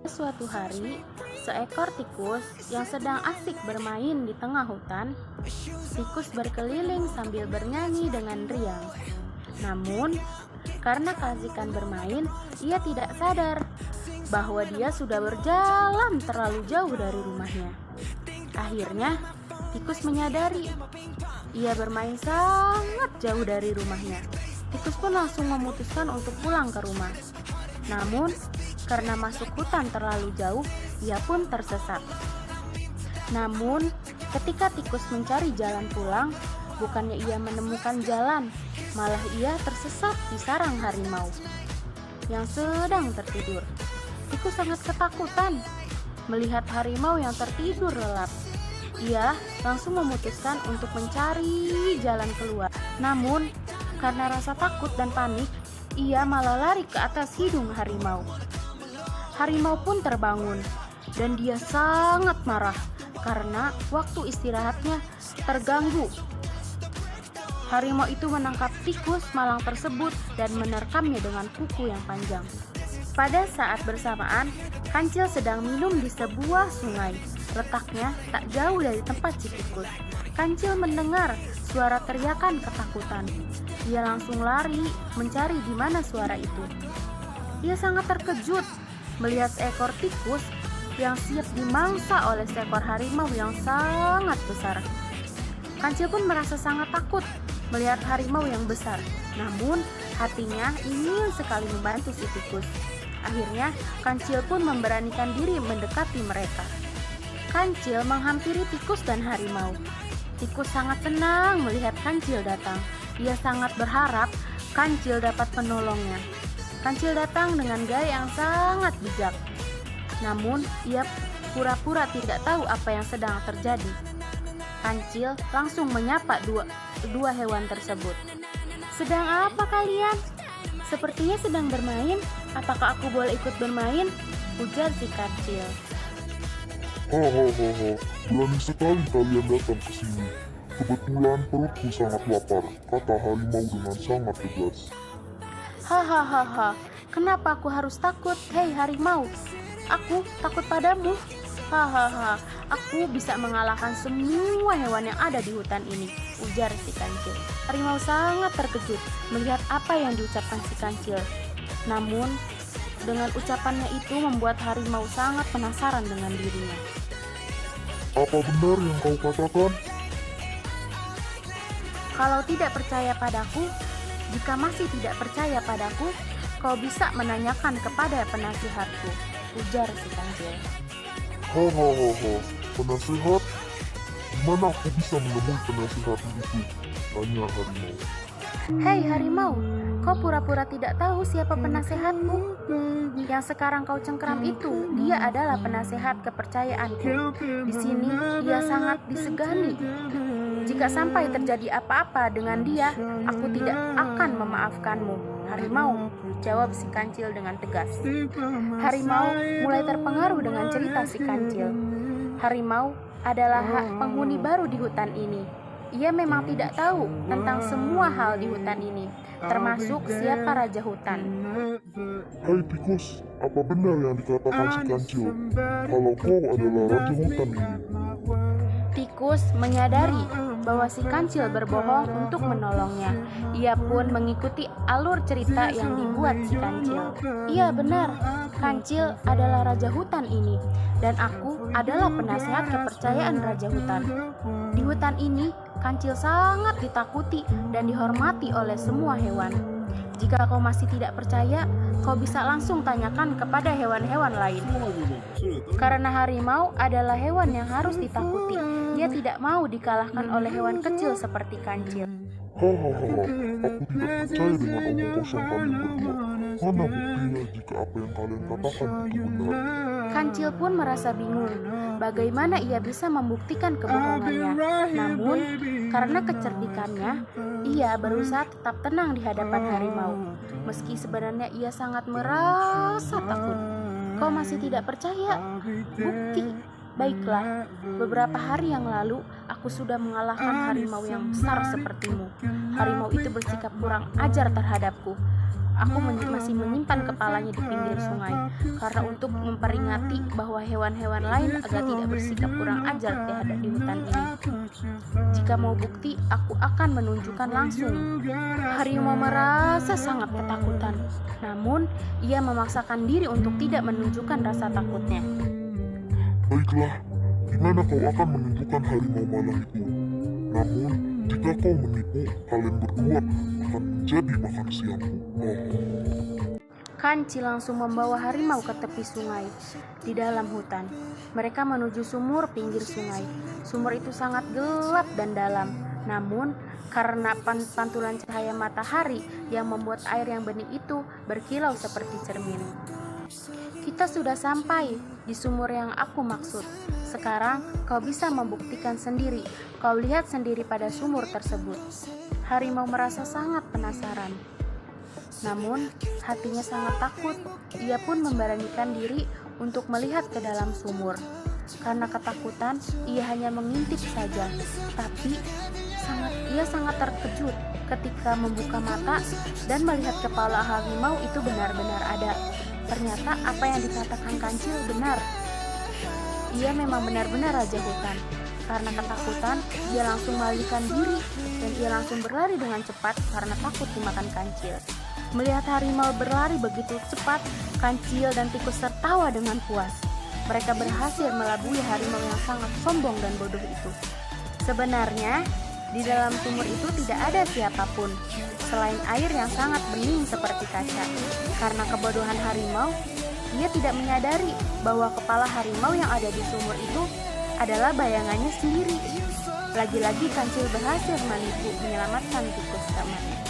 Suatu hari, seekor tikus yang sedang asik bermain di tengah hutan. Tikus berkeliling sambil bernyanyi dengan riang. Namun, karena keasikan bermain, ia tidak sadar bahwa dia sudah berjalan terlalu jauh dari rumahnya. Akhirnya, tikus menyadari ia bermain sangat jauh dari rumahnya. Tikus pun langsung memutuskan untuk pulang ke rumah. Namun, karena masuk hutan terlalu jauh, ia pun tersesat. Namun, ketika tikus mencari jalan pulang, bukannya ia menemukan jalan, malah ia tersesat di sarang harimau yang sedang tertidur. Tikus sangat ketakutan melihat harimau yang tertidur lelap. Ia langsung memutuskan untuk mencari jalan keluar. Namun, karena rasa takut dan panik, ia malah lari ke atas hidung harimau. Harimau pun terbangun dan dia sangat marah karena waktu istirahatnya terganggu. Harimau itu menangkap tikus malang tersebut dan menerkamnya dengan kuku yang panjang. Pada saat bersamaan, kancil sedang minum di sebuah sungai. Letaknya tak jauh dari tempat si tikus. Kancil mendengar suara teriakan ketakutan. Ia langsung lari mencari di mana suara itu. Ia sangat terkejut melihat seekor tikus yang siap dimangsa oleh seekor harimau yang sangat besar. Kancil pun merasa sangat takut melihat harimau yang besar. Namun, hatinya ingin sekali membantu si tikus. Akhirnya, Kancil pun memberanikan diri mendekati mereka. Kancil menghampiri tikus dan harimau. Tikus sangat senang melihat Kancil datang. Ia sangat berharap Kancil dapat menolongnya. Kancil datang dengan gaya yang sangat bijak. Namun, ia pura-pura tidak tahu apa yang sedang terjadi. Kancil langsung menyapa dua hewan tersebut. "Sedang apa kalian? Sepertinya sedang bermain. Apakah aku boleh ikut bermain?" ujar si Kancil. Hahaha, berani sekali kalian datang ke sini. Kebetulan perutku sangat lapar, kata harimau dengan sangat tegas. Hahaha, kenapa aku harus takut? Hei harimau, aku takut padamu. Hahaha, aku bisa mengalahkan semua hewan yang ada di hutan ini, ujar si Kancil. Harimau sangat terkejut melihat apa yang diucapkan si Kancil. Namun, dengan ucapannya itu membuat harimau sangat penasaran dengan dirinya. Apa benar yang kau katakan? Kalau tidak percaya padaku, jika masih tidak percaya padaku, kau bisa menanyakan kepada penasihatku, ujar si Kancil. Hahaha, penasihat? Dimana aku bisa menemui penasihat itu? Tanya harimau. Hei harimau, kau pura-pura tidak tahu siapa penasehatku? Yang sekarang kau cengkeram itu, dia adalah penasehat kepercayaanku. Di sini dia sangat disegani. Jika sampai terjadi apa-apa dengan dia, aku tidak akan memaafkanmu. Harimau, jawab si Kancil dengan tegas. Harimau mulai terpengaruh dengan cerita si Kancil. Harimau adalah penghuni baru di hutan ini. Ia memang tidak tahu tentang semua hal di hutan ini, termasuk siapa raja hutan. Hai tikus, apa benar yang dikatakan si Kancil? Kalau kau adalah raja hutan ini. Tikus menyadari bahwa si Kancil berbohong untuk menolongnya. Ia pun mengikuti alur cerita yang dibuat si Kancil. Iya benar, Kancil adalah raja hutan ini, dan aku adalah penasehat kepercayaan raja hutan. Di hutan ini, Kancil sangat ditakuti dan dihormati oleh semua hewan. Jika kau masih tidak percaya, kau bisa langsung tanyakan kepada hewan-hewan lain. Karena harimau adalah hewan yang harus ditakuti. Dia tidak mau dikalahkan oleh hewan kecil seperti Kancil. Hahaha, aku tidak percaya dengan omong kosong kalian berdua. Mana buktinya jika apa yang kalian katakan itu benar? Kancil pun merasa bingung bagaimana ia bisa membuktikan kebohongannya. Namun, karena kecerdikannya, ia berusaha tetap tenang di hadapan harimau. Meski sebenarnya ia sangat merasa takut. Kau masih tidak percaya? Bukti. Baiklah, beberapa hari yang lalu aku sudah mengalahkan harimau yang besar sepertimu. Harimau itu bersikap kurang ajar terhadapku. masih menyimpan kepalanya di pinggir sungai karena untuk memperingati bahwa hewan-hewan lain agar tidak bersikap kurang ajar di hutan ini. Jika mau bukti, aku akan menunjukkan langsung. Harimau merasa sangat ketakutan, namun ia memaksakan diri untuk tidak menunjukkan rasa takutnya. Baiklah, di mana kau akan menunjukkan harimau malang itu? Namun, jika kau menipu, kalian berdua akan menjadi makan siangku. Kancil langsung membawa harimau ke tepi sungai di dalam hutan. Mereka menuju sumur pinggir sungai. Sumur itu sangat gelap dan dalam. Namun, karena pantulan cahaya matahari yang membuat air yang bening itu berkilau seperti cermin. Kita sudah sampai di sumur yang aku maksud. Sekarang kau bisa membuktikan sendiri. Kau lihat sendiri pada sumur tersebut. Harimau merasa sangat penasaran. Namun, hatinya sangat takut. Ia pun memberanikan diri untuk melihat ke dalam sumur. Karena ketakutan, ia hanya mengintip saja. Tapi, ia sangat terkejut ketika membuka mata dan melihat kepala harimau itu benar-benar ada. Ternyata apa yang dikatakan Kancil benar. Ia memang benar-benar raja hutan. Karena ketakutan, dia langsung melarikan diri dan ia langsung berlari dengan cepat karena takut dimakan Kancil. Melihat harimau berlari begitu cepat, Kancil dan tikus tertawa dengan puas. Mereka berhasil melabui harimau yang sangat sombong dan bodoh itu. Sebenarnya, di dalam sumur itu tidak ada siapapun selain air yang sangat bening seperti kaca. Karena kebodohan harimau, ia tidak menyadari bahwa kepala harimau yang ada di sumur itu adalah bayangannya sendiri. Lagi-lagi Kancil berhasil menyelamatkan tikus temannya.